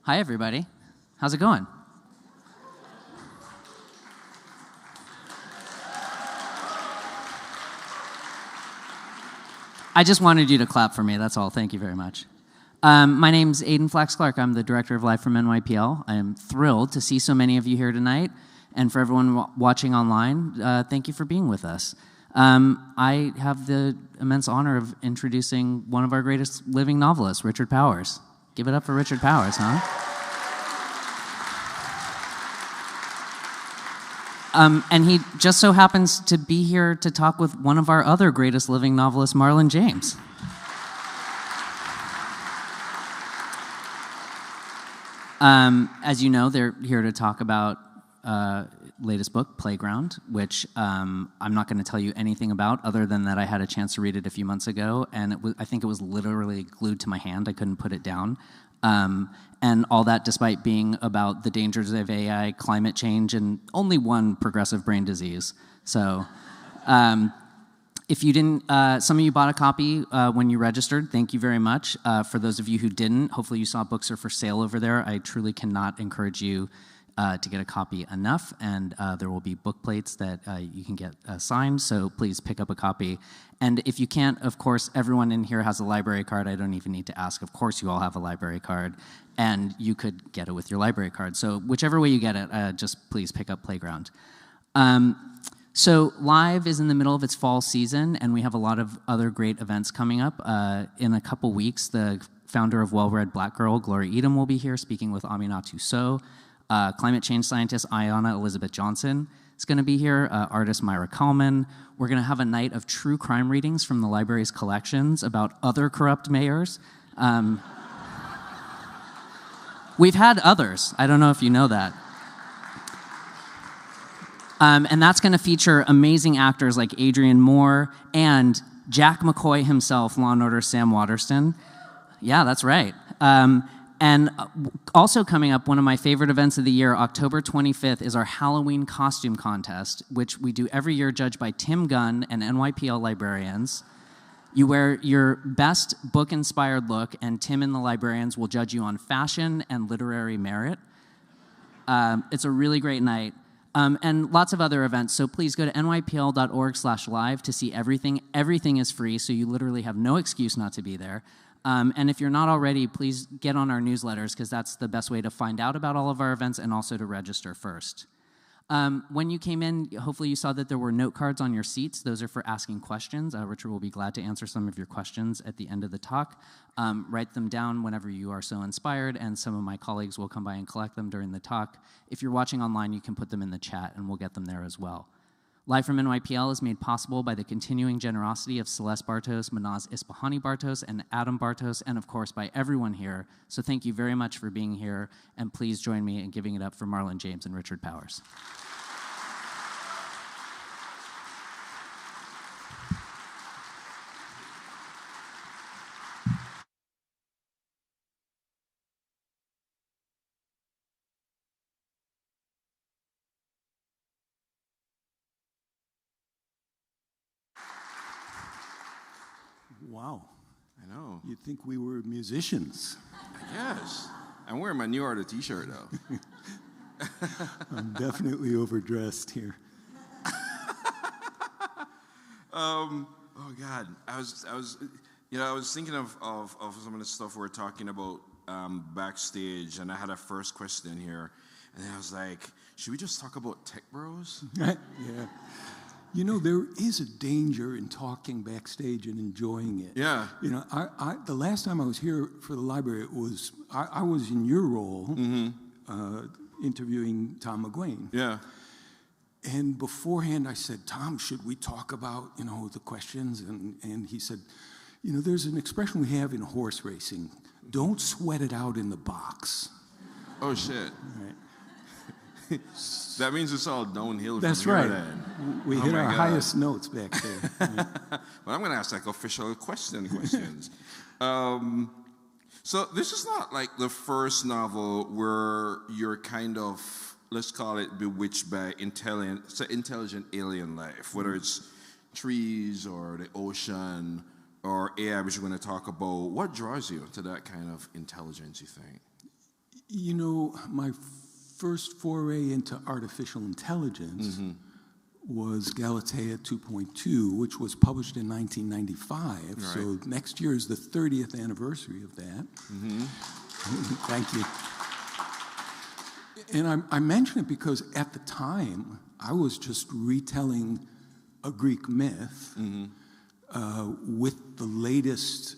Hi, everybody. How's it going? I just wanted you to clap for me, that's all. Thank you very much. My name's Aidan Flax-Clark. I'm the director of Live from NYPL. I am thrilled to see so many of you here tonight. And for everyone watching online, thank you for being with us. I have the immense honor of introducing one of our greatest living novelists, Richard Powers. Give it up for Richard Powers, huh? And he just so happens to be here to talk with one of our other greatest living novelists, Marlon James. As you know, they're here to talk about latest book, Playground, which I'm not going to tell you anything about other than that I had a chance to read it a few months ago, and I think it was literally glued to my hand. I couldn't put it down. And all that despite being about the dangers of AI, climate change, and only one progressive brain disease. So if you didn't, some of you bought a copy when you registered. Thank you very much. For those of you who didn't, hopefully you saw books are for sale over there. I truly cannot encourage you to get a copy enough, and there will be book plates that you can get signed, so please pick up a copy. And if you can't, of course, everyone in here has a library card. I don't even need to ask. Of course you all have a library card, and you could get it with your library card. So whichever way you get it, just please pick up Playground. So Live is in the middle of its fall season, and we have a lot of other great events coming up. In a couple weeks, the founder of Well Read Black Girl, Gloria Edom, will be here speaking with Aminatou Sow. Climate change scientist Ayanna Elizabeth Johnson is going to be here, artist Myra Kalman. We're going to have a night of true crime readings from the library's collections about other corrupt mayors. We've had others. I don't know if you know that. And that's going to feature amazing actors like Adrian Moore and Jack McCoy himself, Law & Order Sam Waterston. Yeah, that's right. And also coming up, one of my favorite events of the year, October 25th, is our Halloween costume contest, which we do every year, judged by Tim Gunn and NYPL librarians. You wear your best book-inspired look, and Tim and the librarians will judge you on fashion and literary merit. It's a really great night. And lots of other events, so please go to nypl.org/live to see everything. Everything is free, so you literally have no excuse not to be there. And if you're not already, please get on our newsletters, because that's the best way to find out about all of our events and also to register first. When you came in, hopefully you saw that there were note cards on your seats. Those are for asking questions. Richard will be glad to answer some of your questions at the end of the talk. Write them down whenever you are so inspired, and some of my colleagues will come by and collect them during the talk. If you're watching online, you can put them in the chat, and we'll get them there as well. Live from NYPL is made possible by the continuing generosity of Celeste Bartos, Manaz Ispahani Bartos, and Adam Bartos, and of course by everyone here. So thank you very much for being here, and please join me in giving it up for Marlon James and Richard Powers. Wow. I know. You'd think we were musicians. Yes. I'm wearing my New Order t-shirt, though. I'm definitely overdressed here. Oh, God. I was thinking of some of the stuff we were talking about backstage, and I had a first question here, and then I was like, should we just talk about tech bros? Yeah. You know, there is a danger in talking backstage and enjoying it. Yeah. You know, the last time I was here for the library, I was in your role, interviewing Tom McGuane. Yeah. And beforehand, I said, Tom, should we talk about, the questions? And he said, there's an expression we have in horse racing. Don't sweat it out in the box. Oh, shit. Right. That means it's all downhill. That's from here right. Then. We hit our highest notes back there. Right. Well, I'm going to ask like official questions. So this is not like the first novel where you're kind of, let's call it, bewitched by intelligent alien life, whether it's trees or the ocean or AI, which we're going to talk about. What draws you to that kind of intelligence, you think? You know, my first foray into artificial intelligence was Galatea 2.2, which was published in 1995. Right. So next year is the 30th anniversary of that. Thank you. And I mention it because at the time, I was just retelling a Greek myth with the latest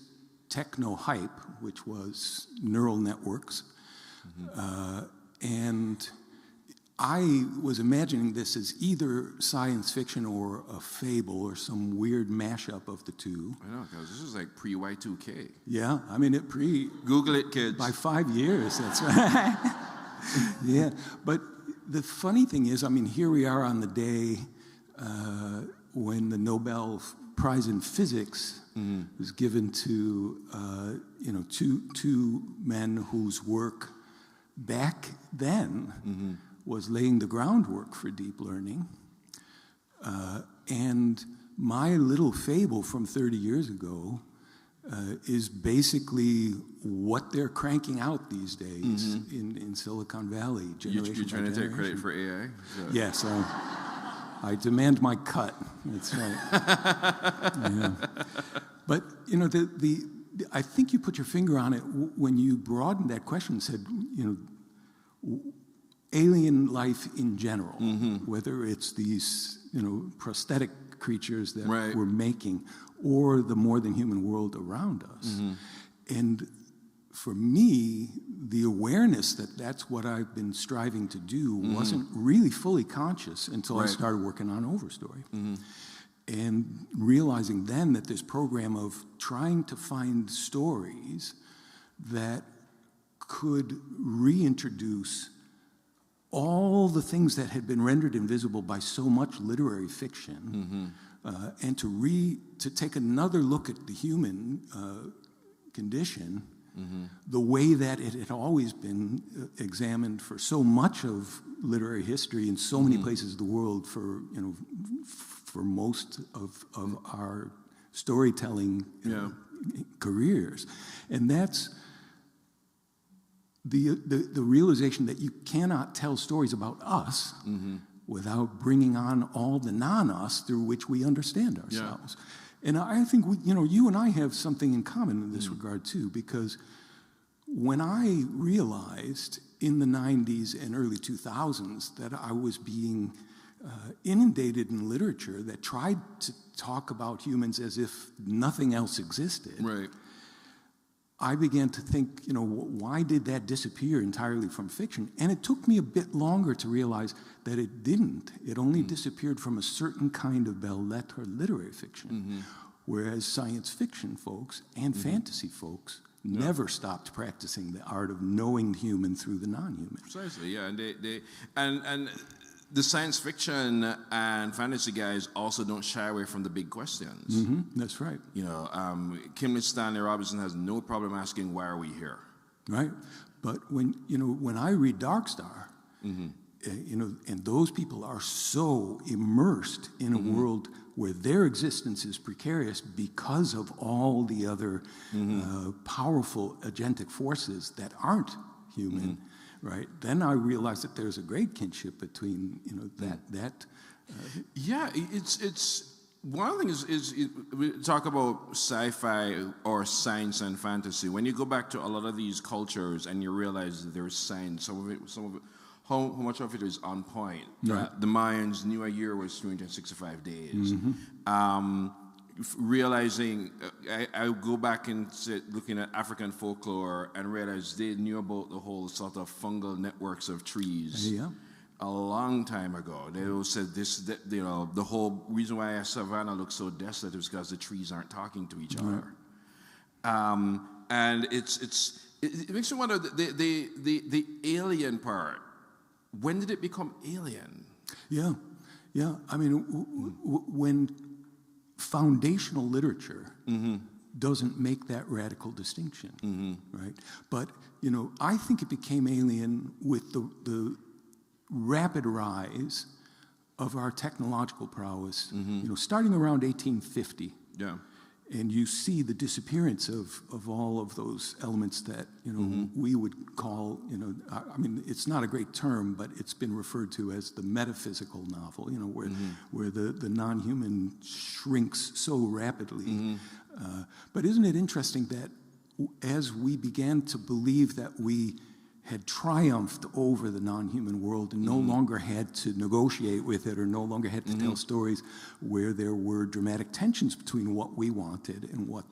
techno hype, which was neural networks. And I was imagining this as either science fiction or a fable or some weird mashup of the two. I know, because this is like pre-Y2K. Yeah, I mean, Google it, kids. By 5 years, that's right. Yeah, but the funny thing is, I mean, here we are on the day when the Nobel Prize in Physics was given to, two men whose work back then was laying the groundwork for deep learning. And my little fable from 30 years ago is basically what they're cranking out these days in Silicon Valley. You're trying to take credit for AI? Yes, I demand my cut. That's right. Yeah. But, you know, I think you put your finger on it when you broadened that question and said, you know, alien life in general, whether it's these, you know, prosthetic creatures that we're making or the more than human world around us. And for me, the awareness that that's what I've been striving to do wasn't really fully conscious until I started working on Overstory. And realizing then that this program of trying to find stories that could reintroduce all the things that had been rendered invisible by so much literary fiction, and to take another look at the human condition, the way that it had always been examined for so much of literary history in so many places of the world for, you know, for most of our storytelling careers. And that's the realization that you cannot tell stories about us without bringing on all the non-us through which we understand ourselves. And I think, you and I have something in common in this regard too, because when I realized in the 90s and early 2000s that I was being inundated in literature that tried to talk about humans as if nothing else existed, I began to think, you know, why did that disappear entirely from fiction? And it took me a bit longer to realize that it didn't. It only disappeared from a certain kind of belles lettres literary fiction, whereas science fiction folks and fantasy folks never stopped practicing the art of knowing the human through the non-human. Precisely, yeah, and the science fiction and fantasy guys also don't shy away from the big questions. That's right. You know, Kimley Stanley Robinson has no problem asking, "Why are we here?" Right. But when I read Darkstar, and those people are so immersed in a world where their existence is precarious because of all the other powerful agentic forces that aren't human. Right. Then I realized that there's a great kinship between that. Yeah, it's one of the things is we talk about sci-fi or science and fantasy. When you go back to a lot of these cultures and you realize that there's science, some of it, how much of it is on point. The Mayans knew a year was 365 days. Realizing, I go back and looking at African folklore and realize they knew about the whole sort of fungal networks of trees a long time ago. They all said the whole reason why a savanna looks so desolate is because the trees aren't talking to each other. And it makes me wonder the alien part. When did it become alien? Yeah. I mean, when foundational literature doesn't make that radical distinction, right? But, I think it became alien with the rapid rise of our technological prowess, starting around 1850. and you see the disappearance of all of those elements that, you know, we would call, you know, I mean, it's not a great term, but it's been referred to as the metaphysical novel, you know, where the non-human shrinks so rapidly. But isn't it interesting that as we began to believe that we had triumphed over the non-human world and no longer had to negotiate with it or no longer had to tell stories, where there were dramatic tensions between what we wanted and what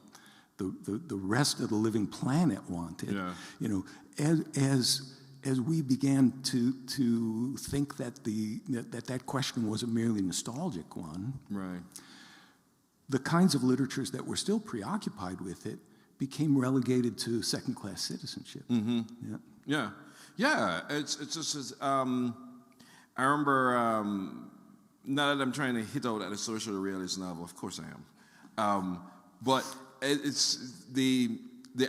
the rest of the living planet wanted. You know, as we began to think that that question was a merely nostalgic one, the kinds of literatures that were still preoccupied with it became relegated to second-class citizenship. It's just I remember, not that I'm trying to hit out at a social realist novel, of course I am, but it's the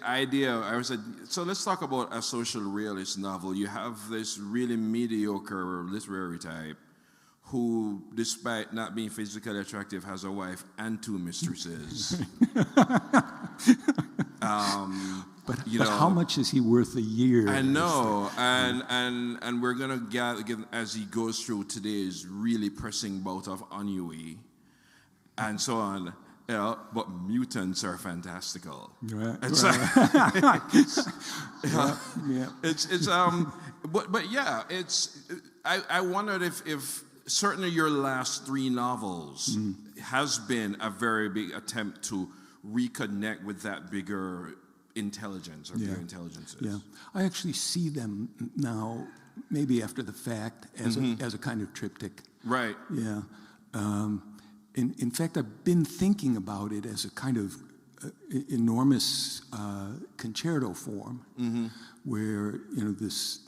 idea. I was like, so let's talk about a social realist novel. You have this really mediocre literary type who, despite not being physically attractive, has a wife and 2 mistresses. But you know, how much is he worth a year? I know, and we're gonna get as he goes through today's really pressing bout of ennui, and so on. You know, but mutants are fantastical. It's but yeah, I wondered if certainly your last 3 novels has been a very big attempt to reconnect with that bigger intelligence or bigger intelligences. I actually see them now, maybe after the fact, as a kind of triptych. In fact, I've been thinking about it as a kind of enormous concerto form, where, you know, this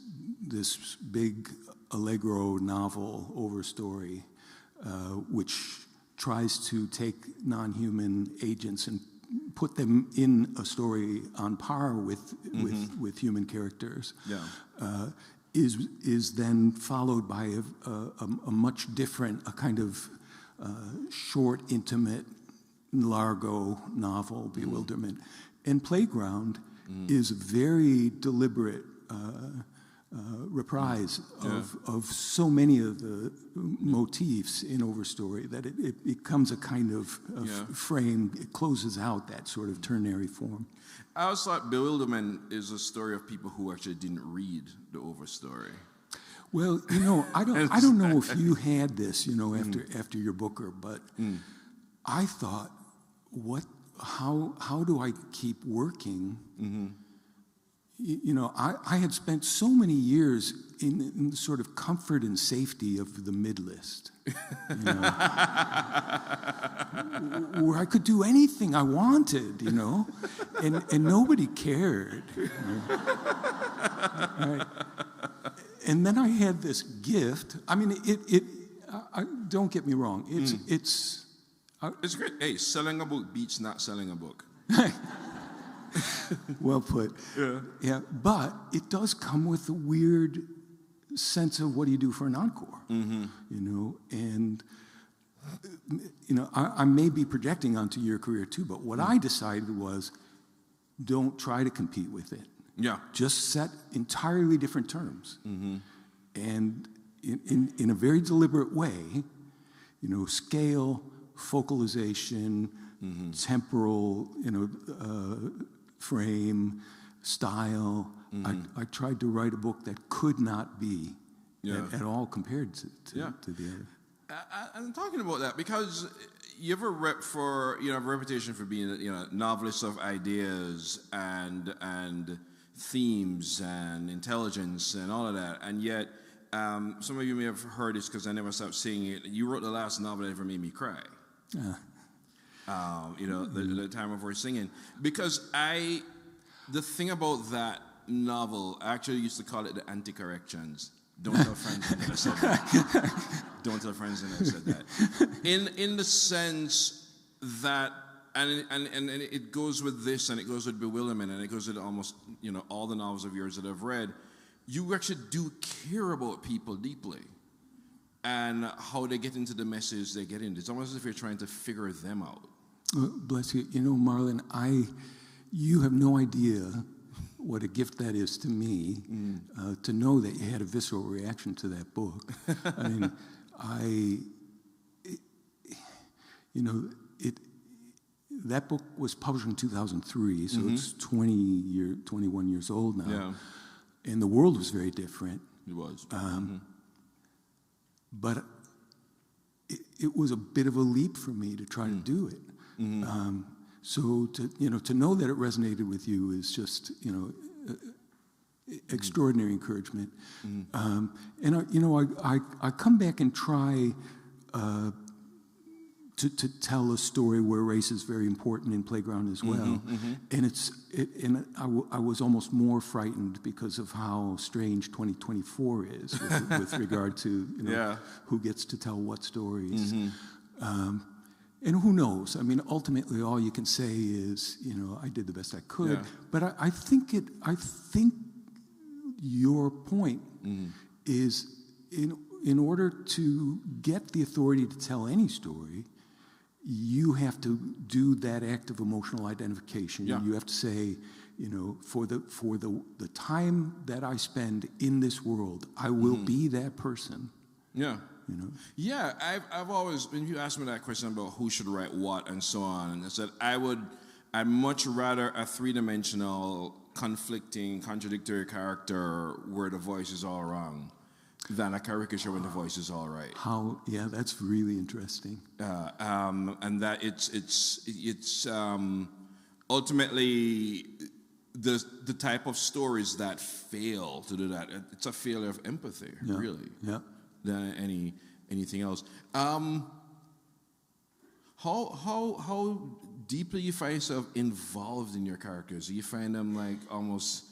big allegro novel, Overstory, which tries to take non-human agents and put them in a story on par with human characters, is then followed by a much different, a kind of short, intimate, largo novel, Bewilderment. And Playground is a very deliberate reprise of so many of the motifs in Overstory that it becomes a kind of frame. It closes out that sort of ternary form. I always thought Bewilderment is a story of people who actually didn't read the Overstory. Well, you know, I don't know if you had this, you know, after your Booker, but I thought, how do I keep working? You know, I had spent so many years in the sort of comfort and safety of the mid-list, you know, where I could do anything I wanted, you know, and nobody cared. You know? Right. And then I had this gift. I mean, don't get me wrong. It's great. Hey, selling a book beats not selling a book. Well put. Yeah, but it does come with a weird sense of what do you do for an encore, you know, and you know, I may be projecting onto your career too, but what I decided was, don't try to compete with it. Just set entirely different terms, and in a very deliberate way, you know, scale, focalization, temporal, you know, frame, style. I tried to write a book that could not be at all compared to the other. I'm talking about that because you have a reputation for being, you know, novelist of ideas and themes and intelligence and all of that, and yet some of you may have heard this because I never stopped saying it. You wrote the last novel that ever made me cry. You know, the time of our singing, because the thing about that novel, I actually used to call it the anti-corrections. Don't tell friends that I said that. Don't tell friends that I said that. In the sense that, and it goes with this, and it goes with Bewilderment, and it goes with almost, you know, all the novels of yours that I've read. You actually do care about people deeply, and how they get into the message they get into. It's almost as if you're trying to figure them out. Bless you. You know, Marlon, you have no idea what a gift that is to me, to know that you had a visceral reaction to that book. I mean, that book was published in 2003, so it's 21 years old now. Yeah. And the world was very different. It was. But it was a bit of a leap for me to try to do it. So to know that it resonated with you is just, extraordinary encouragement. And I come back and try to tell a story where race is very important in Playground as well. And I was almost more frightened because of how strange 2024 is with regard to who gets to tell what stories. And who knows? I mean, ultimately, all you can say is, I did the best I could. Yeah. But I think your point is, in order to get the authority to tell any story, you have to do that act of emotional identification. Yeah. You have to say, for the time that I spend in this world, I will be that person. Yeah. Yeah, I've always, when you asked me that question about who should write what and so on, and I said I'd much rather a three-dimensional, conflicting, contradictory character where the voice is all wrong than a caricature when the voice is all right. Yeah, that's really interesting. And that it's ultimately the type of stories that fail to do that. It's a failure of empathy, really. Yeah. Than anything else. How deeply you find yourself involved in your characters? Do you find them like almost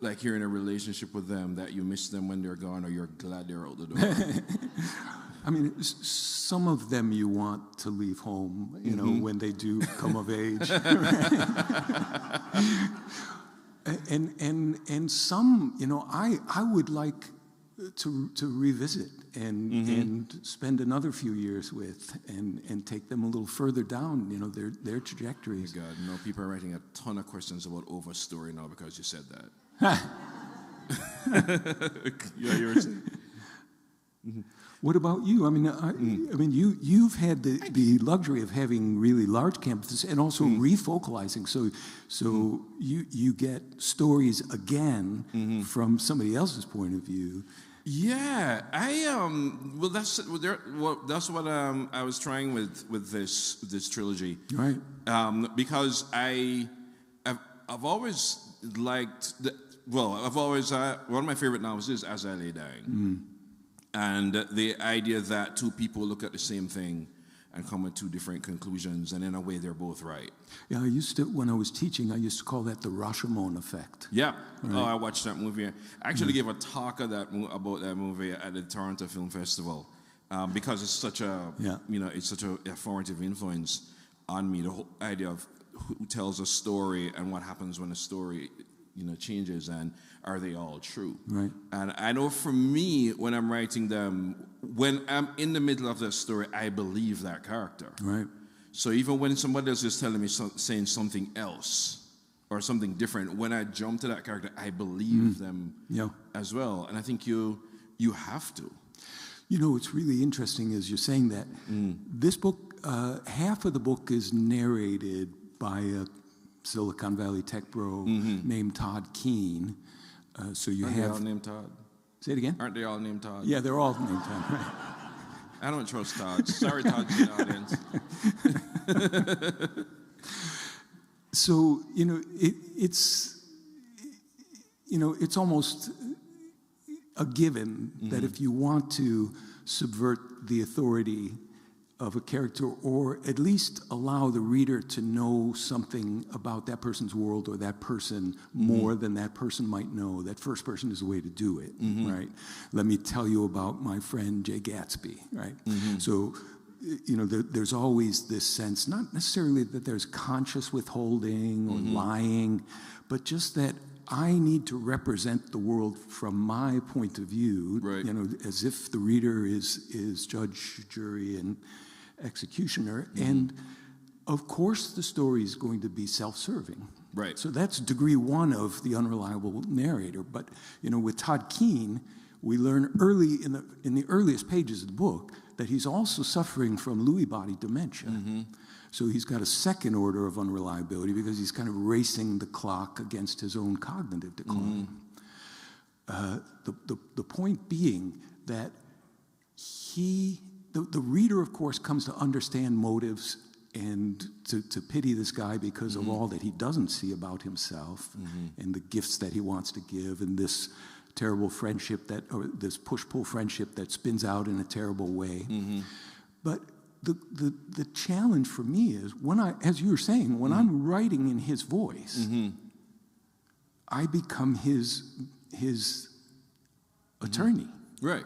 like you're in a relationship with them, that you miss them when they're gone, or you're glad they're out the door? I mean, some of them you want to leave home, when they do come of age. and some, I would like to revisit and spend another few years with and take them a little further down, their trajectories. Oh my God, people are writing a ton of questions about Overstory now because you said that. Yeah, you were saying. What about you? I mean, you've had the luxury of having really large campuses and also refocalizing. So you get stories again from somebody else's point of view. Yeah, that's what I was trying with this trilogy, right? Because I've always liked one of my favorite novels is As I Lay Dying, and the idea that two people look at the same thing and come at two different conclusions, and in a way they're both right. Yeah, when I was teaching, I used to call that the Rashomon effect. Yeah. Right. Oh, I watched that movie. I actually gave a talk about that movie at the Toronto Film Festival because it's such it's such a formative influence on me. The whole idea of who tells a story and what happens when a story changes, and are they all true? Right. And I know for me, when I'm writing them, when I'm in the middle of the story, I believe that character. Right. So even when somebody else is telling me saying something else or something different, when I jump to that character, I believe them as well. And I think you have to. It's really interesting as you're saying that. This book, half of the book is narrated by a Silicon Valley tech bro named Todd Keene. So you Aren't have. they all named Todd? Say it again? Aren't they all named Todd? Yeah, they're all named Todd. Right. I don't trust Todd. Sorry, Todd, to the audience. So it's almost a given that if you want to subvert the authority of a character, or at least allow the reader to know something about that person's world or that person more than that person might know, that first person is the way to do it, right? Let me tell you about my friend Jay Gatsby, right? So, there's always this sense, not necessarily that there's conscious withholding or lying, but just that I need to represent the world from my point of view, right. As if the reader is judge, jury, and executioner. And of course, the story is going to be self-serving. Right. So that's degree one of the unreliable narrator. But, with Todd Keene, we learn early in the earliest pages of the book that he's also suffering from Lewy body dementia. So he's got a second order of unreliability because he's kind of racing the clock against his own cognitive decline. The point being that the reader, of course, comes to understand motives and to pity this guy because of all that he doesn't see about himself and the gifts that he wants to give and this terrible friendship or this push-pull friendship that spins out in a terrible way. But the challenge for me is as you were saying, when I'm writing in his voice, I become his attorney. Right.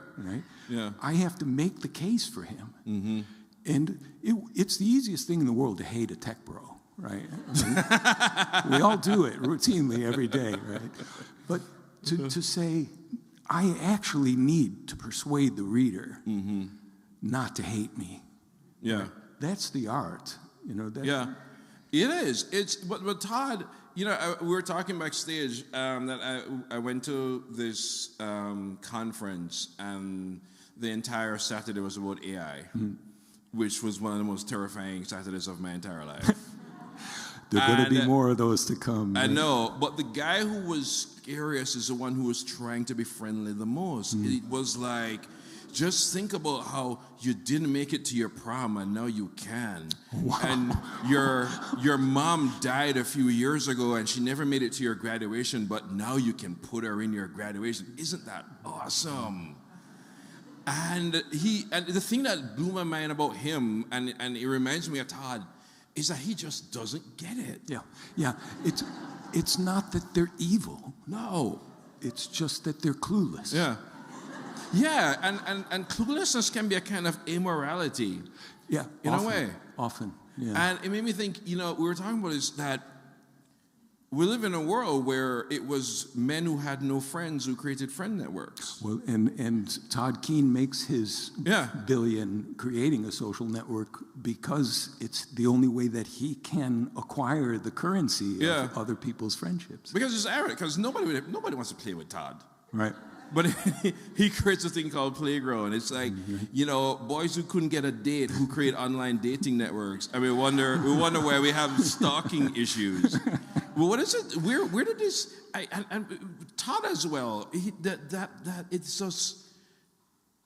Yeah. I have to make the case for him. And it's the easiest thing in the world to hate a tech bro, right? I mean, we all do it routinely every day, right? But to say, I actually need to persuade the reader not to hate me. Yeah. Right? That's the art, Yeah, it is. But Todd, we were talking backstage that I went to this conference and the entire Saturday was about AI. Which was one of the most terrifying Saturdays of my entire life. There are going to be more of those to come. I know, but the guy who was scariest is the one who was trying to be friendly the most. It was like, just think about how you didn't make it to your prom and now you can. Wow. And your mom died a few years ago and she never made it to your graduation, but now you can put her in your graduation. Isn't that awesome? And the thing that blew my mind about him, and it reminds me of Todd, is that he just doesn't get it. Yeah. It's not that they're evil. No. It's just that they're clueless. Yeah, and cluelessness can be a kind of immorality. Yeah, in a way. Often, yeah. And it made me think, we were talking about is that we live in a world where it was men who had no friends who created friend networks. Well, and Todd Keene makes his billion creating a social network because it's the only way that he can acquire the currency of other people's friendships. Because it's arrogant, because nobody wants to play with Todd. Right. But he creates a thing called Playground. It's like, boys who couldn't get a date who create online dating networks. And we wonder why we have stalking issues. Well, what is it? Where did this? And Todd as well. That it's just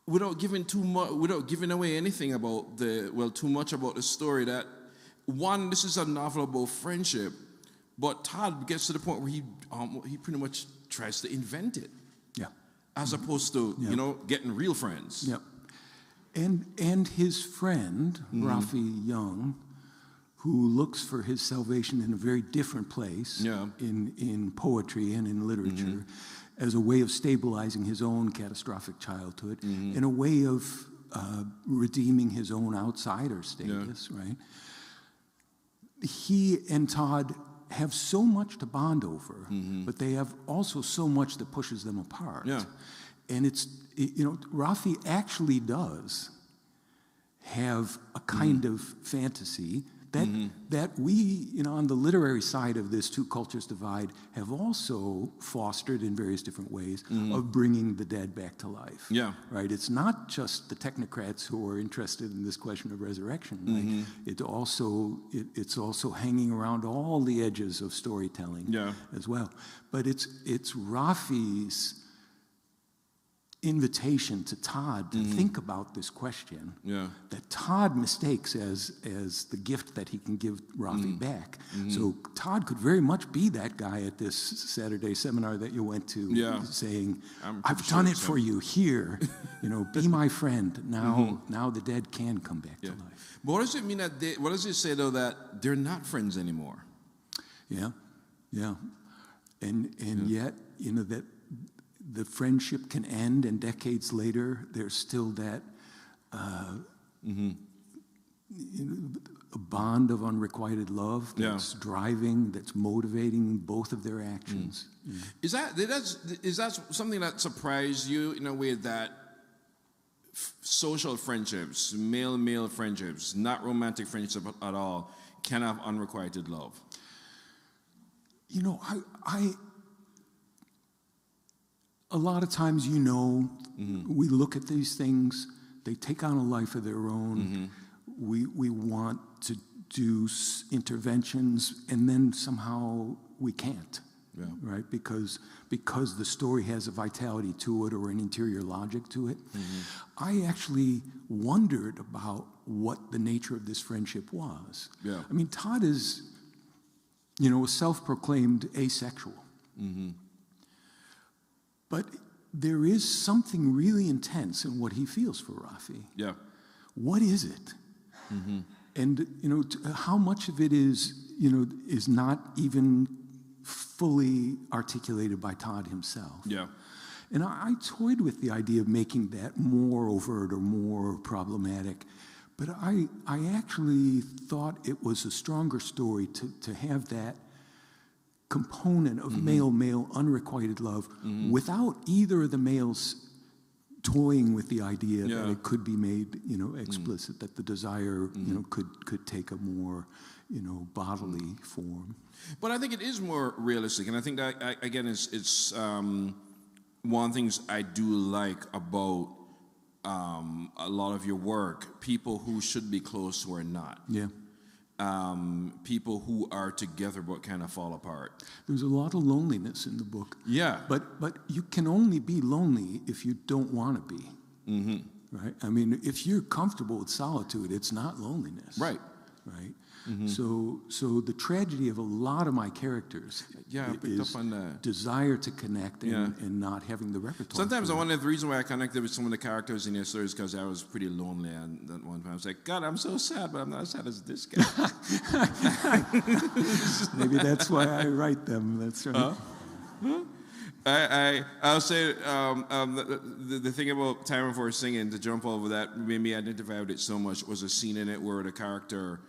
without giving too much, without giving away anything about too much about the story. That one, this is a novel about friendship, but Todd gets to the point where he pretty much tries to invent it. Yeah. As opposed to getting real friends. Yep. And his friend Rafi Young, who looks for his salvation in a very different place in poetry and in literature as a way of stabilizing his own catastrophic childhood, in a way of redeeming his own outsider status, right? He and Todd have so much to bond over, but they have also so much that pushes them apart. Yeah. And Rafi actually does have a kind of fantasy that we, on the literary side of this two cultures divide, have also fostered in various different ways of bringing the dead back to life. Yeah. Right? It's not just the technocrats who are interested in this question of resurrection. Right? It's also hanging around all the edges of storytelling as well. But it's Rafi's invitation to Todd to think about this question that Todd mistakes as the gift that he can give Rafi back. So Todd could very much be that guy at this Saturday seminar that you went to saying, I've done it for you here, be my friend. Now the dead can come back to life. But what does it mean what does it say though that they're not friends anymore? Yeah. And yet, that the friendship can end, and decades later, there's still that a bond of unrequited love that's driving, that's motivating both of their actions. Is that something that surprised you in a way that social friendships, male-male friendships, not romantic friendships at all, can have unrequited love? You know, a lot of times, you know, we look at these things, they take on a life of their own. We want to do interventions, and then somehow we can't, right? Because the story has a vitality to it or an interior logic to it. I actually wondered about what the nature of this friendship was. I mean, Todd is, you know, a self-proclaimed asexual. But there is something really intense in what he feels for Rafi. What is it? And, you know, how much of it is, you know, is not even fully articulated by Todd himself. And I toyed with the idea of making that more overt or more problematic. But I actually thought it was a stronger story to have that component of male-male unrequited love without either of the males toying with the idea that it could be made, you know, explicit, that the desire, you know, could take a more, you know, bodily form. But I think it is more realistic, and I think that, again, it's one of the things I do like about a lot of your work, people who should be close who are not. People who are together but kind of fall apart. There's a lot of loneliness in the book. But you can only be lonely if you don't want to be. Right? I mean, if you're comfortable with solitude, it's not loneliness. Right? So the tragedy of a lot of my characters is desire to connect and not having the repertoire. Sometimes I wonder if the reason why I connected with some of the characters in your stories is because I was pretty lonely, and at one time I was like, God, I'm so sad, but I'm not as sad as this guy. Maybe that's why I write them. That's right. I'll say the thing about Time Before Singing, to jump over that, made me identify with it so much, was a scene in it where the character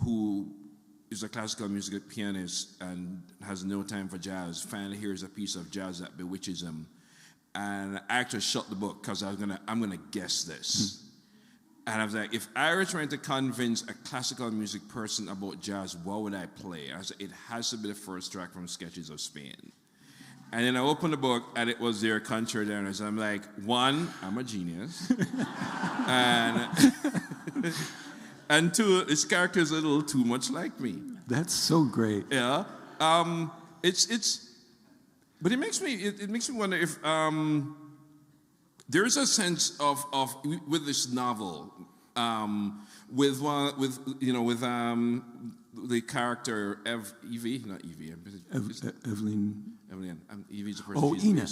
who is a classical music pianist and has no time for jazz finally hears a piece of jazz that bewitches him, and I actually shut the book because I'm gonna guess this. And I was like, if I were trying to convince a classical music person about jazz, what would I play? I was like, it has to be the first track from Sketches of Spain. And then I opened the book, and it was their Contrarians. I'm like, one, I'm a genius. And two, this character is a little too much like me. That's so great. Yeah. But it makes me wonder if there's a sense of with this novel, with the character Evie, not Evie. Evelyn. Evie's a person. Oh, Ina.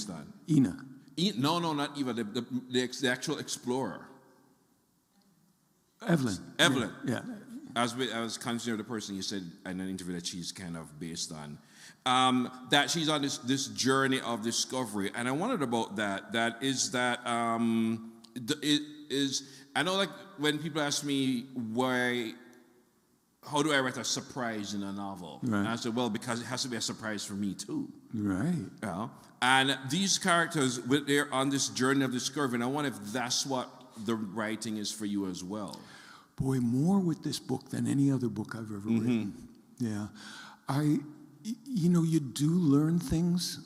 Ina. No, not Eva. The actual explorer. Evelyn. Yeah. I was considering the person you said in an interview that she's kind of based on. That she's on this journey of discovery, and I wondered about that. I know, like, when people ask me how do I write a surprise in a novel? Right. And I said, well, because it has to be a surprise for me too. Right. Yeah. And these characters, they're on this journey of discovery, and I wonder if that's what the writing is for you as well. Boy, more with this book than any other book I've ever written. Yeah. You do learn things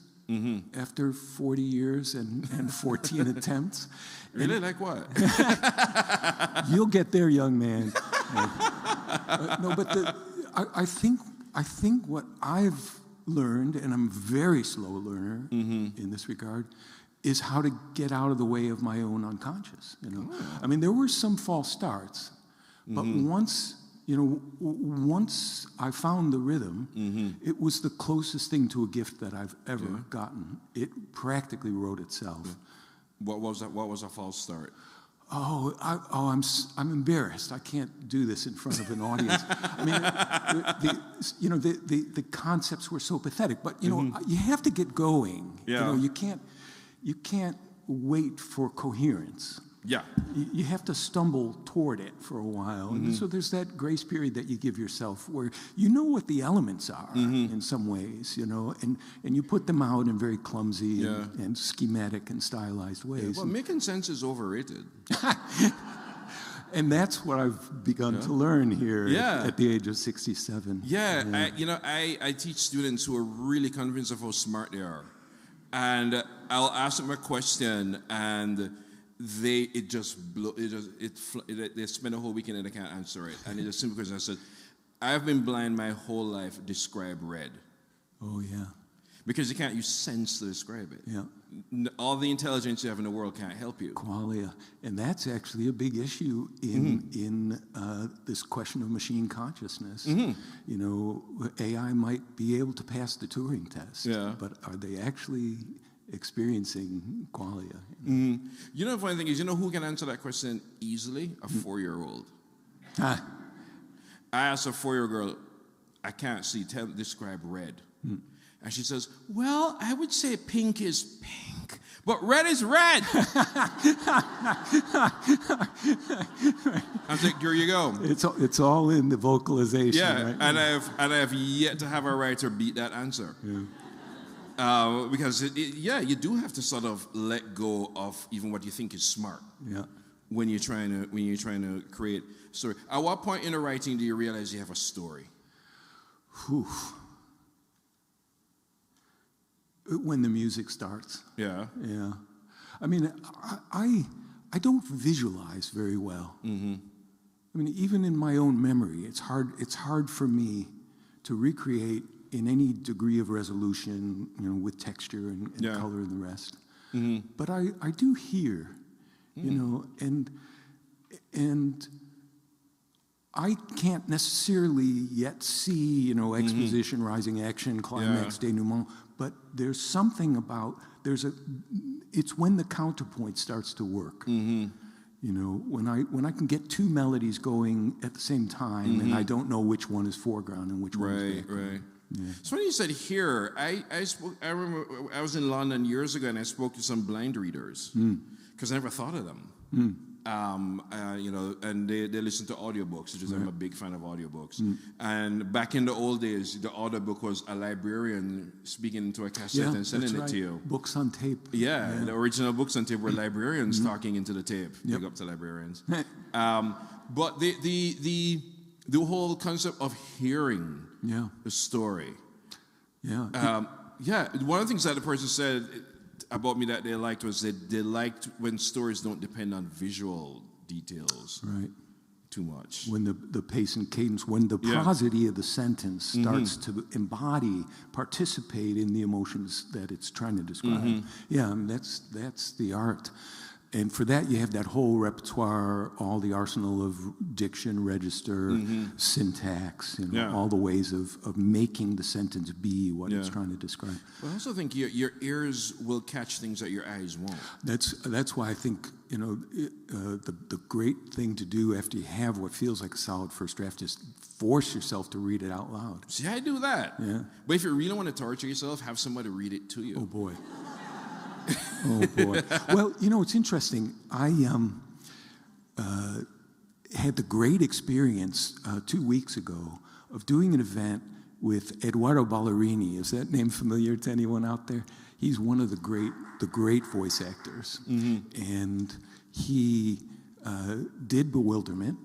after 40 years and 14 attempts. Really? Like what? You'll get there, young man. No, but I think what I've learned, and I'm a very slow learner in this regard, is how to get out of the way of my own unconscious. I mean, there were some false starts, but once I found the rhythm, it was the closest thing to a gift that I've ever gotten. It practically wrote itself. What was that? What was a false start? I'm embarrassed. I can't do this in front of an audience. I mean, the concepts were so pathetic. But you have to get going. Yeah. You can't wait for coherence. Yeah. You have to stumble toward it for a while. And so there's that grace period that you give yourself where you know what the elements are in some ways, and you put them out in very clumsy and schematic and stylized ways. Yeah, well, making sense is overrated. And that's what I've begun to learn here at the age of 67. I teach students who are really convinced of how smart they are. And I'll ask them a question, and they spend a whole weekend and they can't answer it. And it's a simple question. I said, I've been blind my whole life. Describe red. Oh, yeah. Because you can't use sense to describe it. Yeah. All the intelligence you have in the world can't help you. Qualia. And that's actually a big issue in this question of machine consciousness. You know, AI might be able to pass the Turing test, but are they actually experiencing qualia? You know, the funny thing is, you know who can answer that question easily? A 4-year-old. I asked a 4-year-old girl, I can't see, describe red. And she says, well, I would say pink is pink, but red is red. I think, here you go. It's all in the vocalization, right? And I have yet to have a writer beat that answer. Because you do have to sort of let go of even what you think is smart. When you're trying to create a story. At what point in the writing do you realize you have a story? When the music starts. Yeah. I mean, I don't visualize very well. I mean, even in my own memory, it's hard for me to recreate in any degree of resolution, you know, with texture and color and the rest. But I do hear, you know, and I can't necessarily yet see, you know, exposition, rising action, climax, denouement, but there's something about, it's when the counterpoint starts to work. You know, when I can get two melodies going at the same time and I don't know which one is foreground and which one is background. It's funny you said here. I remember I was in London years ago and I spoke to some blind readers because I never thought of them. You know, and they listen to audiobooks, which is I'm a big fan of audiobooks. And back in the old days, the audiobook was a librarian speaking into a cassette and sending it to you. Books on tape. The original books on tape were librarians talking into the tape. Big up to librarians. But the whole concept of hearing the story. One of the things that the person said about me that they liked was that they liked when stories don't depend on visual details too much. When the pace and cadence, when the prosody of the sentence starts to embody, participate in the emotions that it's trying to describe. And that's the art. And for that, you have that whole repertoire, all the arsenal of diction, register, syntax, you know, all the ways of making the sentence be what it's trying to describe. But I also think your ears will catch things that your eyes won't. That's why I think, you know, the great thing to do after you have what feels like a solid first draft is force yourself to read it out loud. See, I do that. But if you really want to torture yourself, have somebody read it to you. Oh, boy. Oh, boy. Well, you know, it's interesting. I had the great experience 2 weeks ago of doing an event with Eduardo Ballerini. Is that name familiar to anyone out there? He's one of the great voice actors. And he did Bewilderment.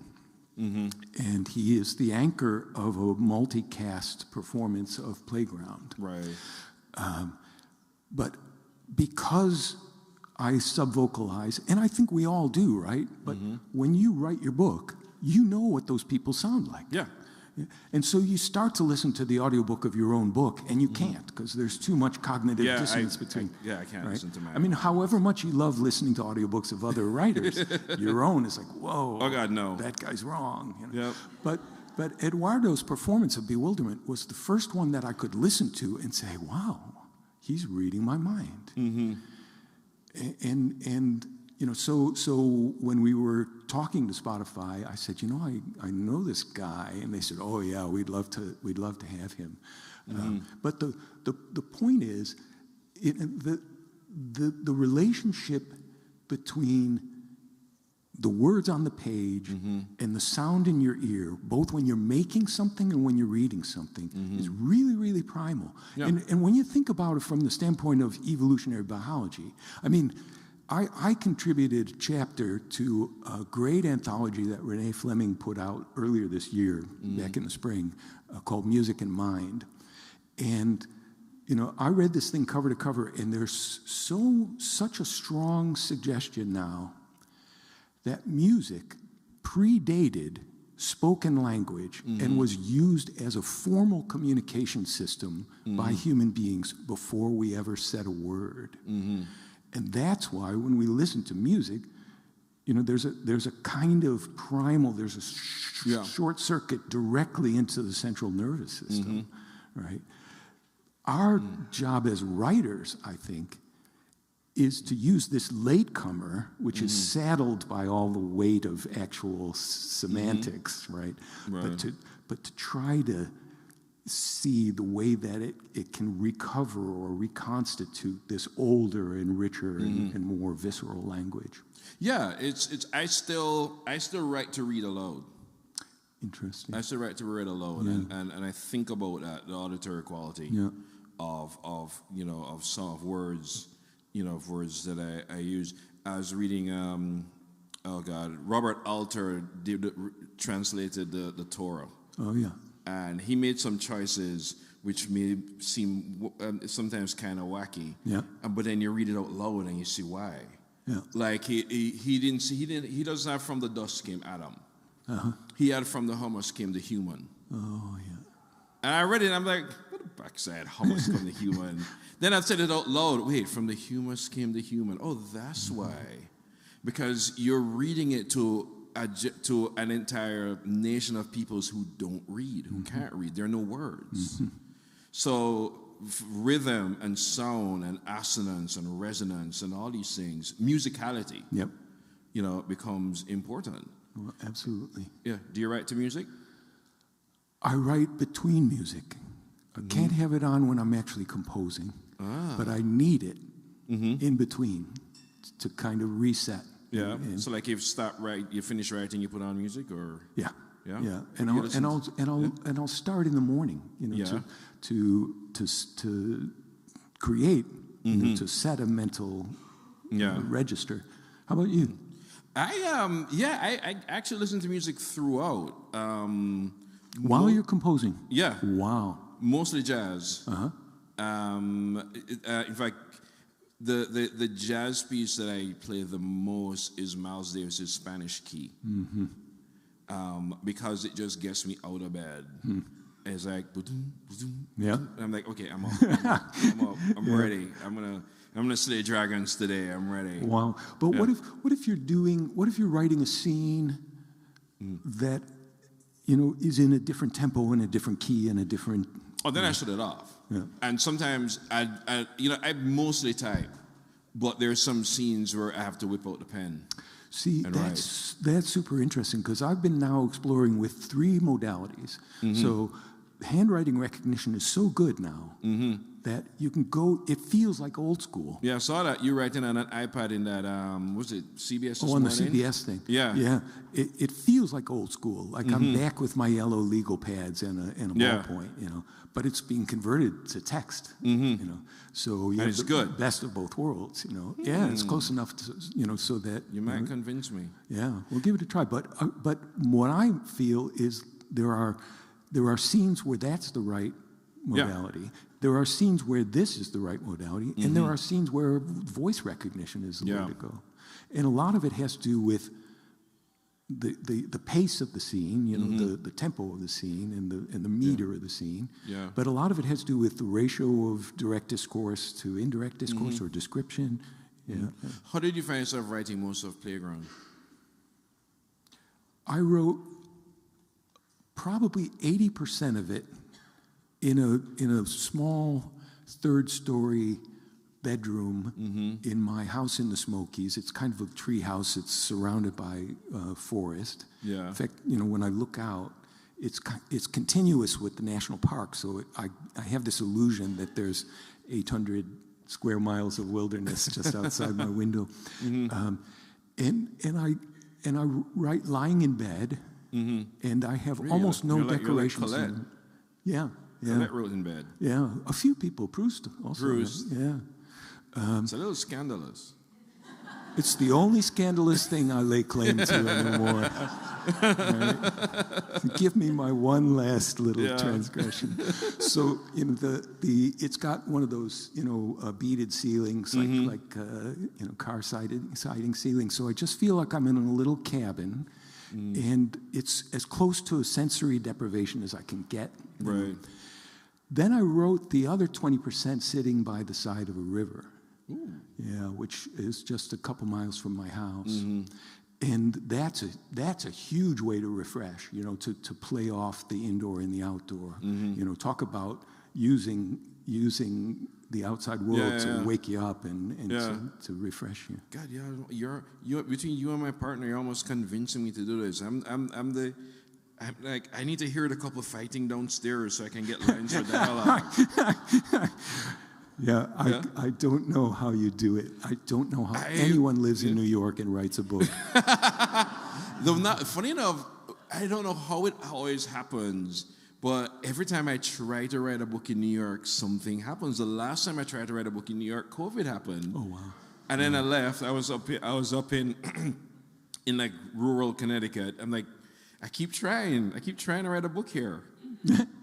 And he is the anchor of a multicast performance of Playground. But because I subvocalize, and I think we all do, right? But when you write your book, you know what those people sound like. And so you start to listen to the audiobook of your own book, and you can't, because there's too much cognitive dissonance between. I can't listen to mine. I mean, however much you love listening to audiobooks of other writers, your own is like, whoa. Oh, God, no. That guy's wrong. You know? But Eduardo's performance of Bewilderment was the first one that I could listen to and say, wow, he's reading my mind. And you know, so when we were talking to Spotify, I said, you know, I know this guy, and they said, oh yeah, we'd love to have him. But the point is, the relationship between the words on the page and the sound in your ear, both when you're making something and when you're reading something, is really, really primal. And when you think about it from the standpoint of evolutionary biology, I mean, I contributed a chapter to a great anthology that Renee Fleming put out earlier this year, back in the spring, called Music and Mind. And, you know, I read this thing cover to cover, and there's such a strong suggestion now that music predated spoken language and was used as a formal communication system by human beings before we ever said a word. And that's why when we listen to music, you know, there's a kind of primal, there's a short circuit directly into the central nervous system, right? Our job as writers, I think, is to use this latecomer, which is saddled by all the weight of actual semantics, right? But to try to see the way that it can recover or reconstitute this older and richer and more visceral language. Yeah, I still write to read aloud. Interesting. I still write to read aloud, and I think about that, the auditory quality of some of words, you know, of words that I use. I was reading, Robert Alter translated the Torah. Oh yeah. And he made some choices which may seem sometimes kind of wacky. Yeah. But then you read it out loud and you see why. Yeah. Like he doesn't have from the dust came Adam. He had from the humus came the human. Oh yeah. And I read it and I'm like, what the backside humus come the human? Then I said it out loud. Wait, from the humus came the human. Oh, that's why. Because you're reading it to an entire nation of peoples who don't read, who can't read. There are no words. So rhythm and sound and assonance and resonance and all these things, musicality, you know, becomes important. Well, absolutely. Yeah. Do you write to music? I write between music. I can't have it on when I'm actually composing, but I need it in between to kind of reset. Yeah. So like you finish writing, you put on music, or yeah. And I'll start in the morning, you know, to create, you know, to set a mental register. How about you? I actually listen to music throughout. While you're composing? Yeah. Wow. Mostly jazz. In fact, the jazz piece that I play the most is Miles Davis's Spanish Key, because it just gets me out of bed. It's like, I'm like, okay, I'm up. I'm ready. I'm gonna slay dragons today. I'm ready. Wow. But what if you're writing a scene that, you know, is in a different tempo and a different key and a different. Oh, then I shut it off. Yeah. And sometimes I mostly type, but there's some scenes where I have to whip out the pen. See, that's super interesting, because I've been now exploring with 3 modalities. So handwriting recognition is so good now that you can go, it feels like old school. Yeah, I saw that. You writing on an iPad in that, was it CBS? Oh, on the CBS thing. Yeah. Yeah. It feels like old school. Like I'm back with my yellow legal pads and a ballpoint, you know. But it's being converted to text, you know. So you have the best of both worlds, you know. Yeah, it's close enough to, you know, so that... You might convince me. Yeah, we'll give it a try. But what I feel is there are scenes where that's the right modality. Yeah. There are scenes where this is the right modality. And there are scenes where voice recognition is the way to go. And a lot of it has to do with the pace of the scene, you know, the tempo of the scene and the meter of the scene. Yeah. But a lot of it has to do with the ratio of direct discourse to indirect discourse or description. Yeah. How did you find yourself writing most of Playground? I wrote probably 80% of it in a small 3rd-story bedroom in my house in the Smokies. It's kind of a tree house. It's surrounded by forest. Yeah. In fact, you know, when I look out, it's continuous with the national park. So I have this illusion that there's 800 square miles of wilderness just outside my window. And I write lying in bed, and I have almost no decorations. You're like Colette. Yeah. Colette wrote in bed. Yeah, a few people. Proust also. Proust. Yeah. It's a little scandalous. It's the only scandalous thing I lay claim to anymore. Right? Give me my one last little transgression. So, it's got one of those, beaded ceilings, like car siding ceilings. So I just feel like I'm in a little cabin, and it's as close to a sensory deprivation as I can get. Right. Then I wrote the other 20% sitting by the side of a river. Ooh. Yeah, which is just a couple miles from my house. And that's a huge way to refresh, to play off the indoor and the outdoor. Talk about using the outside world to wake you up and to refresh you. God, you're between you and my partner, you're almost convincing me to do this. I'm like, I need to hear the couple fighting downstairs so I can get lines for dialogue. Yeah, I don't know how you do it. I don't know how anyone lives in New York and writes a book. Funny enough, I don't know how it always happens, but every time I try to write a book in New York, something happens. The last time I tried to write a book in New York, COVID happened. Oh, wow. And then I left. I was up in in like rural Connecticut. I'm like, I keep trying to write a book here.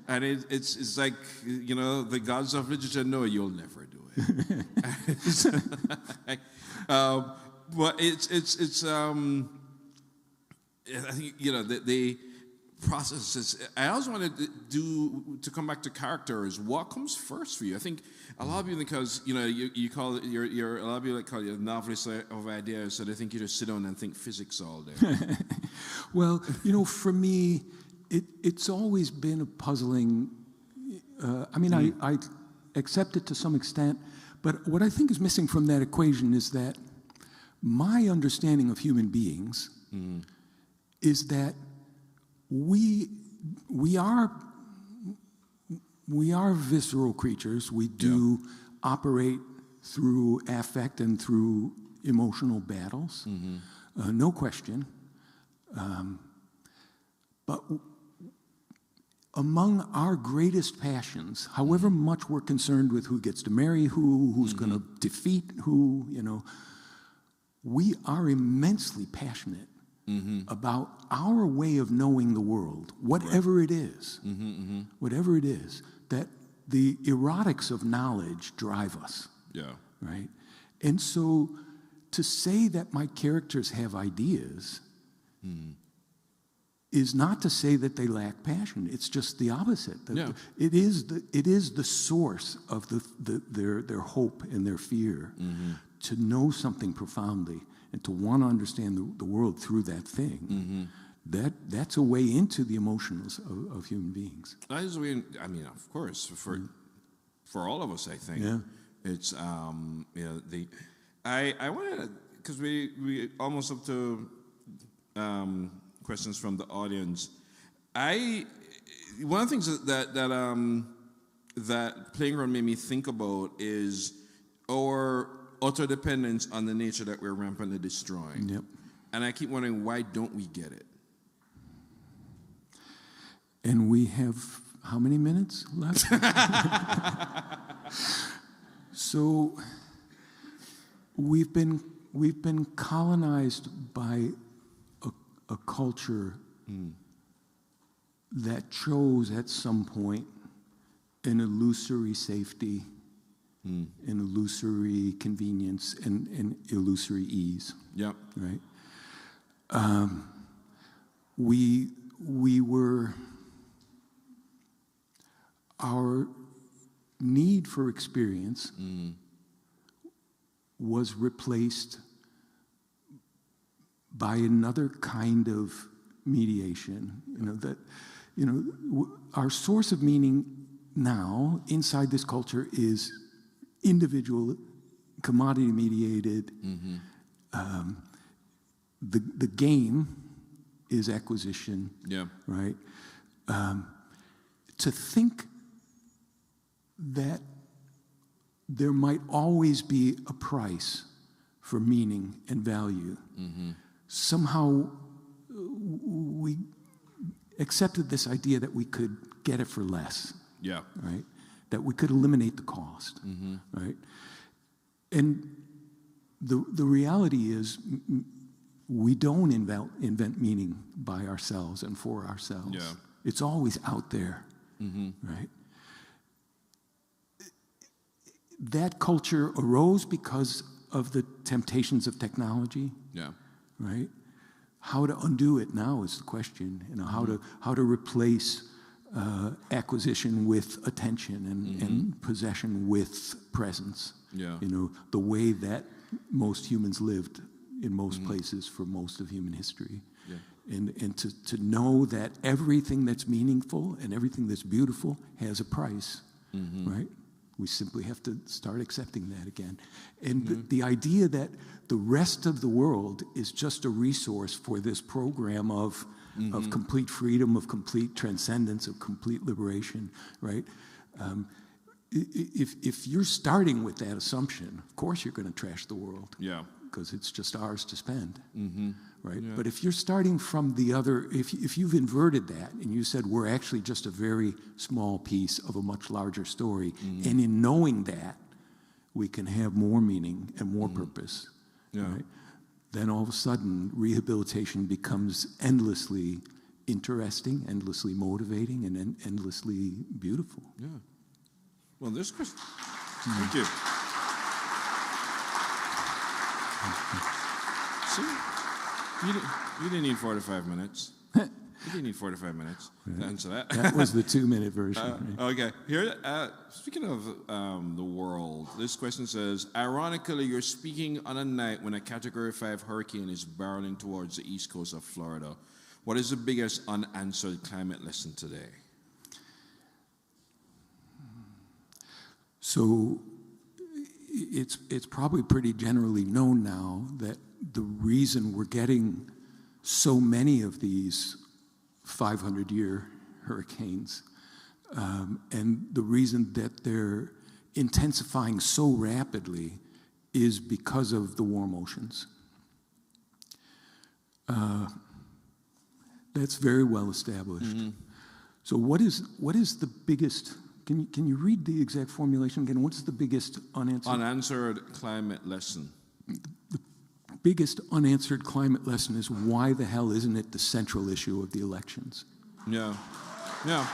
And it's like, the gods of literature know you'll never do it. But it's I think, the process is, I also wanted to come back to characters. What comes first for you? I think a lot of people, because, you call it, a lot of people call you a novelist of ideas, so they think you just sit down and think physics all day. Well, for me, it's always been a puzzling, I accept it to some extent, but what I think is missing from that equation is that my understanding of human beings is that we are visceral creatures. We do operate through affect and through emotional battles, no question. But among our greatest passions, however much we're concerned with who gets to marry who's going to defeat who, we are immensely passionate about our way of knowing the world, whatever it is, whatever it is, that the erotics of knowledge drive us. Yeah. Right? And so to say that my characters have ideas is not to say that they lack passion. It's just the opposite. It is the source of their hope and their fear to know something profoundly and to want to understand the world through that thing. That's a way into the emotions of human beings. That is a way. Of course, for all of us, I think. Yeah. It's I wanted, because we almost up to questions from the audience. One of the things that playing around made me think about is our utter dependence on the nature that we're rampantly destroying. Yep. And I keep wondering, why don't we get it? And we have how many minutes left? So we've been colonized by a culture that chose at some point an illusory safety, an illusory convenience, and illusory ease. Yep. Right. We were, our need for experience was replaced by another kind of mediation. Our source of meaning now inside this culture is individual, commodity mediated. The game is acquisition. Yeah. Right. To think that there might always be a price for meaning and value. Somehow we accepted this idea that we could get it for less. Yeah. Right? That we could eliminate the cost. Right? And the reality is we don't invent meaning by ourselves and for ourselves. Yeah. It's always out there, right? That culture arose because of the temptations of technology. Yeah. Right? How to undo it now is the question. You know, how to replace acquisition with attention and possession with presence. Yeah. You know, the way that most humans lived in most places for most of human history. Yeah. And to know that everything that's meaningful and everything that's beautiful has a price, right? We simply have to start accepting that again. And the idea that the rest of the world is just a resource for this program of complete freedom, of complete transcendence, of complete liberation, right? If you're starting with that assumption, of course you're going to trash the world. Yeah. Because it's just ours to spend, right? Yeah. But if you're starting from the other, if you've inverted that and you said we're actually just a very small piece of a much larger story, and in knowing that, we can have more meaning and more purpose, right? Then all of a sudden, rehabilitation becomes endlessly interesting, endlessly motivating, and endlessly beautiful. Yeah. Well, this question. Thank you. See, you didn't need 45 minutes. You didn't need 45 minutes to answer that. That was the 2-minute version. Right? Okay. Here, speaking of the world, this question says, ironically, you're speaking on a night when a Category 5 hurricane is barreling towards the east coast of Florida. What is the biggest unanswered climate lesson today? So it's probably pretty generally known now that the reason we're getting so many of these 500-year hurricanes and the reason that they're intensifying so rapidly is because of the warm oceans. That's very well established. So what is the biggest... Can you read the exact formulation again? What's the biggest unanswered? Unanswered climate lesson. The biggest unanswered climate lesson is why the hell isn't it the central issue of the elections? Yeah. Yeah.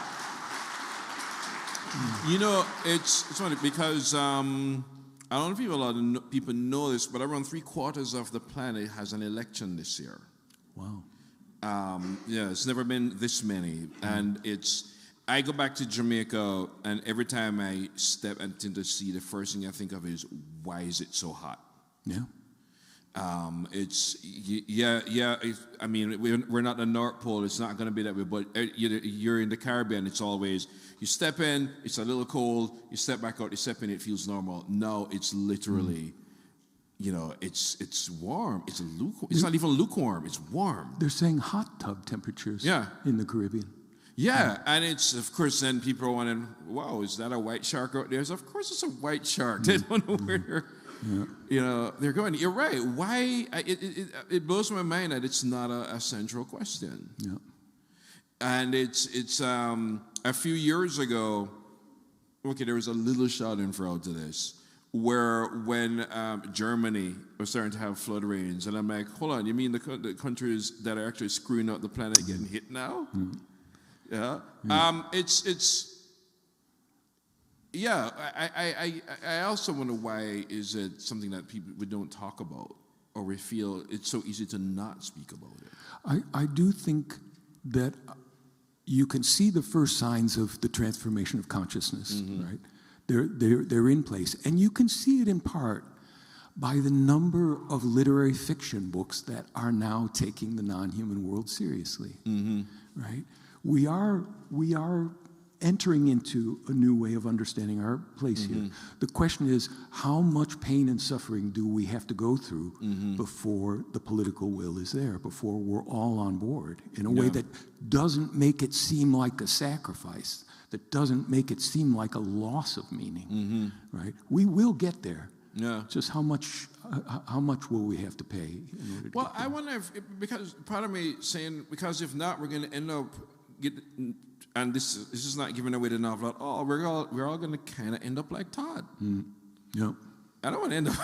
You know, it's funny because I don't know if a lot of people know this, but around 3/4 of the planet has an election this year. Wow. Yeah, it's never been this many, and I go back to Jamaica, and every time I step into the sea, the first thing I think of is, why is it so hot? Yeah. I mean, we're not the North Pole. It's not going to be that way. But you're in the Caribbean. It's always, you step in, it's a little cold. You step back out, you step in, it feels normal. No, it's literally, it's warm. It's lukewarm. It's not even lukewarm. It's warm. They're saying hot tub temperatures in the Caribbean. Yeah, and it's, of course, then people are wondering, wow, is that a white shark out there? So of course it's a white shark. They don't know where they're going. You're right. Why? It blows my mind that it's not a central question. Yeah. And it's a few years ago, there was a little shout in for out to this, where when Germany was starting to have flood rains, and I'm like, hold on, you mean the countries that are actually screwing up the planet getting hit now? Yeah. I also wonder why is it something that we don't talk about, or we feel it's so easy to not speak about it. I do think that you can see the first signs of the transformation of consciousness, right? They're in place, and you can see it in part by the number of literary fiction books that are now taking the non-human world seriously, right? We are entering into a new way of understanding our place here. The question is, how much pain and suffering do we have to go through before the political will is there, before we're all on board in a way that doesn't make it seem like a sacrifice, that doesn't make it seem like a loss of meaning, right? We will get there. Yeah. Just how much will we have to pay in order to Well, get there? I wonder because part of me saying, because if not, we're going to end up and this is not giving away the novel at all. We're all going to kind of end up like Todd. Yep. I don't want to end up.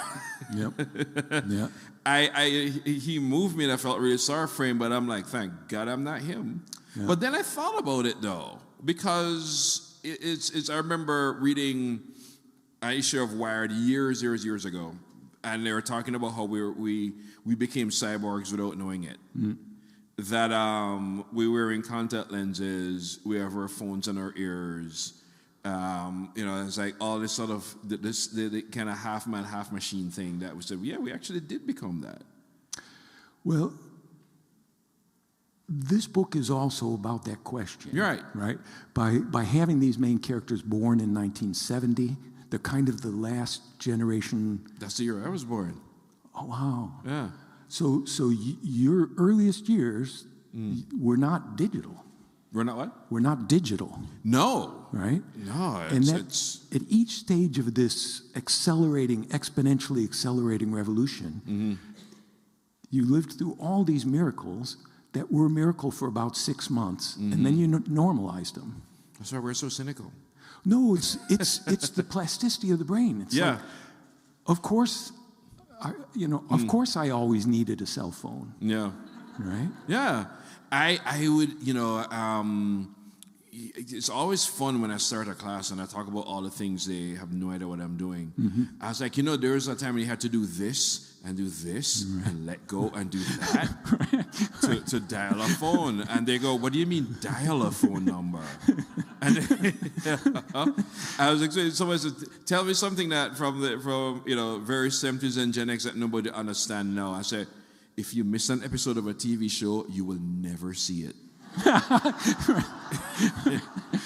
Yep. Yeah. He moved me and I felt really sorry for him, but I'm like, thank God I'm not him. Yeah. But then I thought about it though, because it's I remember reading an issue of Wired years ago, and they were talking about how we became cyborgs without knowing it. Mm. That we were wearing contact lenses, we have our phones in our ears. It's like all this sort of the kind of half man, half machine thing that we said, yeah, we actually did become that. Well, this book is also about that question. You're right. Right? By having these main characters born in 1970, they're kind of the last generation. That's the year I was born. Oh, wow. Yeah. So your earliest years were not digital. We're not what? We're not digital. No. Right? No. It's at each stage of this exponentially accelerating revolution, you lived through all these miracles that were a miracle for about 6 months, and then you normalized them. That's why we're so cynical. No, it's the plasticity of the brain. It's like, of course, of course I always needed a cell phone. Yeah. Right? Yeah. I would, it's always fun when I start a class and I talk about all the things they have no idea what I'm doing. Mm-hmm. I was like, there was a time when you had to do this and do this and let go and do that to dial a phone. And they go, what do you mean dial a phone number? And I was like, somebody said, tell me something that from very 70s and Gen X that nobody understand now. I said, if you miss an episode of a TV show, you will never see it.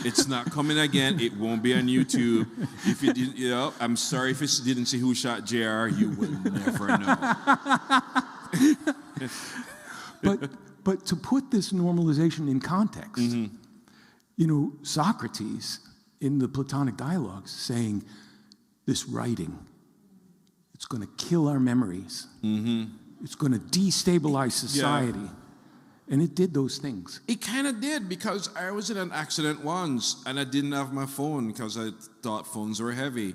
It's not coming again. It won't be on YouTube. If you didn't, I'm sorry if you didn't see Who Shot JR. You will never know. But to put this normalization in context, Socrates in the Platonic dialogues saying, this writing, it's going to kill our memories. Mm-hmm. It's going to destabilize society. Yeah. And it did those things. It kind of did, because I was in an accident once and I didn't have my phone because I thought phones were heavy.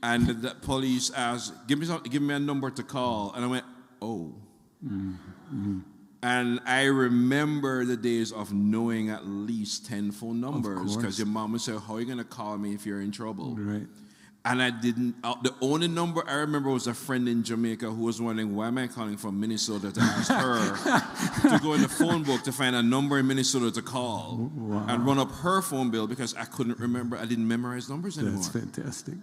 And the police asked, give me a number to call. And I went, oh. Mm-hmm. And I remember the days of knowing at least 10 phone numbers, because your mom would say, how are you going to call me if you're in trouble? Right. And I didn't, the only number I remember was a friend in Jamaica who was wondering, why am I calling from Minnesota, to ask her to go in the phone book to find a number in Minnesota to call and run up her phone bill, because I couldn't remember, I didn't memorize numbers anymore. That's fantastic.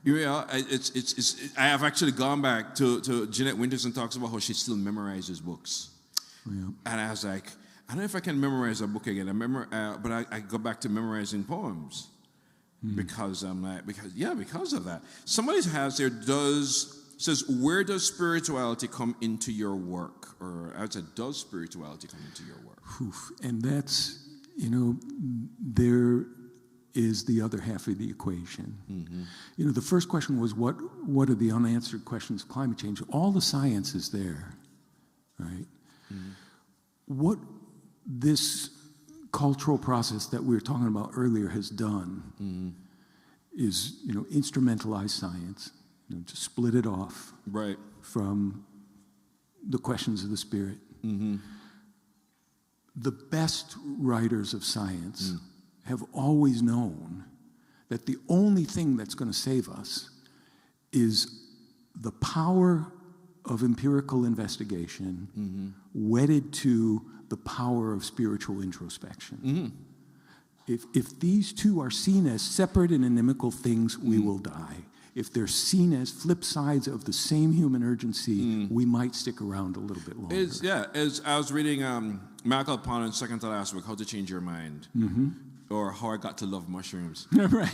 I have actually gone back to Jeanette Winterson talks about how she still memorizes books. Yeah. And I was like, I don't know if I can memorize a book again, but I go back to memorizing poems. Because because of that. Somebody says, where does spirituality come into your work? Or I would say, does spirituality come into your work? Oof. And that's, there is the other half of the equation. Mm-hmm. The first question was, what are the unanswered questions of climate change? All the science is there, right? Mm-hmm. What this cultural process that we were talking about earlier has done is, instrumentalize science, to split it off from the questions of the spirit. Mm-hmm. The best writers of science have always known that the only thing that's going to save us is the power of empirical investigation wedded to the power of spiritual introspection. Mm-hmm. If these two are seen as separate and inimical things, we will die. If they're seen as flip sides of the same human urgency, we might stick around a little bit longer. As I was reading Michael Pollan's second to last book, How to Change Your Mind, or How I Got to Love Mushrooms. Right.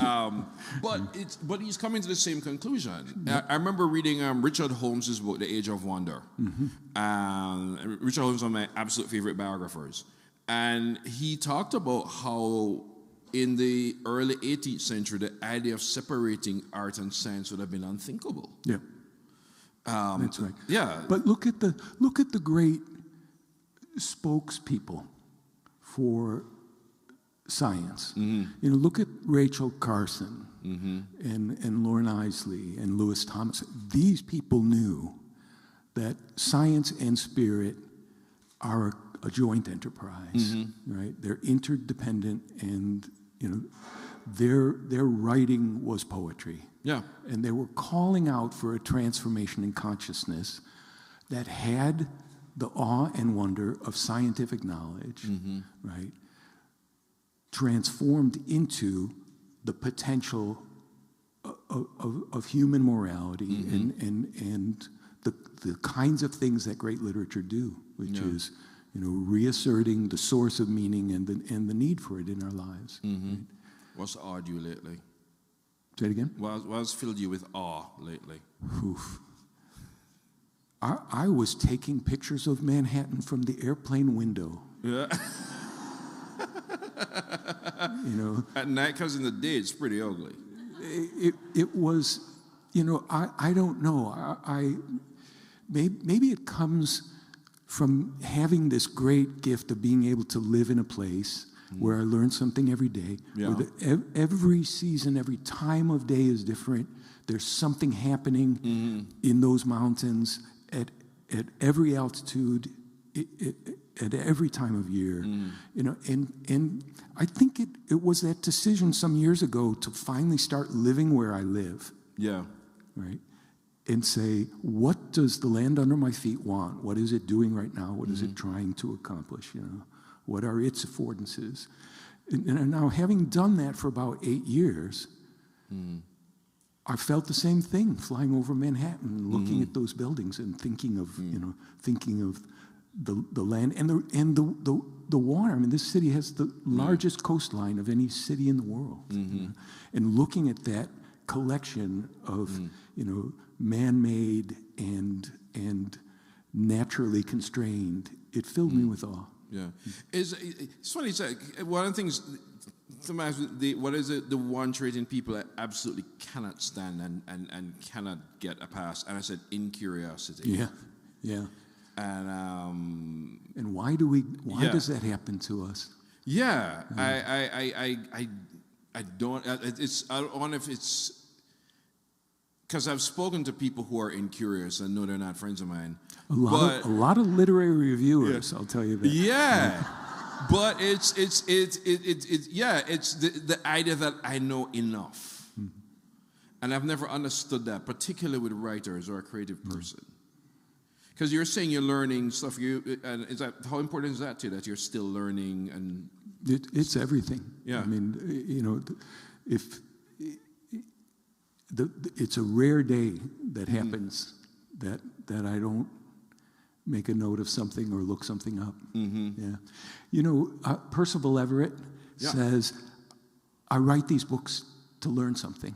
But he's coming to the same conclusion. I remember reading Richard Holmes's book, The Age of Wonder. Richard Holmes is one of my absolute favorite biographers. And he talked about how in the early 18th century, the idea of separating art and science would have been unthinkable. Yeah, that's right. Yeah, but look at the great spokespeople for science. Look at Rachel Carson. and Lorne Isley and Lewis Thomas. These people knew that science and spirit are a joint enterprise, right? They're interdependent, and their writing was poetry. Yeah. And they were calling out for a transformation in consciousness that had the awe and wonder of scientific knowledge, right, transformed into the potential of human morality and the kinds of things that great literature do, which is, reasserting the source of meaning and the need for it in our lives. Right? What's awed you lately? Say it again? What's filled you with awe lately? Oof. I was taking pictures of Manhattan from the airplane window. Yeah. At night, because in the day it's pretty ugly. It was, I don't know. Maybe it comes from having this great gift of being able to live in a place where I learn something every day. Yeah. Where every season, every time of day is different. There's something happening in those mountains at every altitude, at every time of year. And I think it was that decision some years ago to finally start living where I live. Yeah. Right? And say, what does the land under my feet want? What is it doing right now? What is it trying to accomplish? What are its affordances? And now, having done that for about 8 years, I felt the same thing flying over Manhattan, looking at those buildings and thinking of the land and the water. I mean, this city has the largest coastline of any city in the world, and looking at that collection of man-made and naturally constrained, it filled me with awe. Yeah, it's funny. It's like one of the things. What is it? The one trait in people that absolutely cannot stand and cannot get a pass. And I said, incuriosity. Yeah, yeah. And why does that happen to us? Yeah, I don't. I don't know if it's because I've spoken to people who are incurious and know they're not friends of mine. A lot of literary reviewers, I'll tell you that. Yeah. But it's the idea that I know enough. And I've never understood that, particularly with writers or a creative person. Because you're saying you're learning stuff, and how important is that to you, that you're still learning? And it's everything. Yeah. I mean, it's a rare day that happens that I don't make a note of something or look something up. Yeah. Percival Everett says, I write these books to learn something.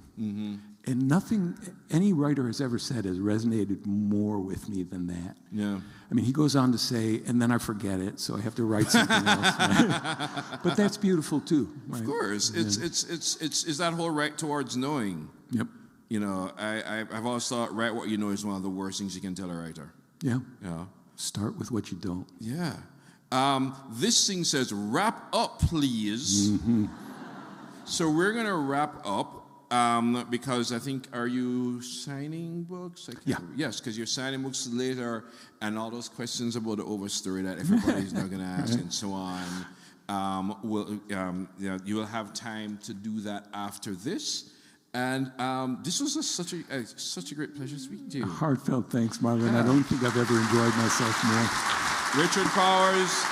And nothing any writer has ever said has resonated more with me than that. Yeah. I mean, he goes on to say, and then I forget it, so I have to write something else. Right? But that's beautiful too. Right? Of course. It's that whole right towards knowing. Yep. I've always thought write what you know is one of the worst things you can tell a writer. Yeah. Yeah. Start with what you don't. Yeah. This thing says, wrap up, please. So we're going to wrap up because I think, are you signing books? Yes, because you're signing books later, and all those questions about the overstory that everybody's not going to ask and so on. You will have time to do that after this. And this was such a great pleasure speaking to you. Heartfelt thanks, Marlon. I don't think I've ever enjoyed myself more. Richard Powers,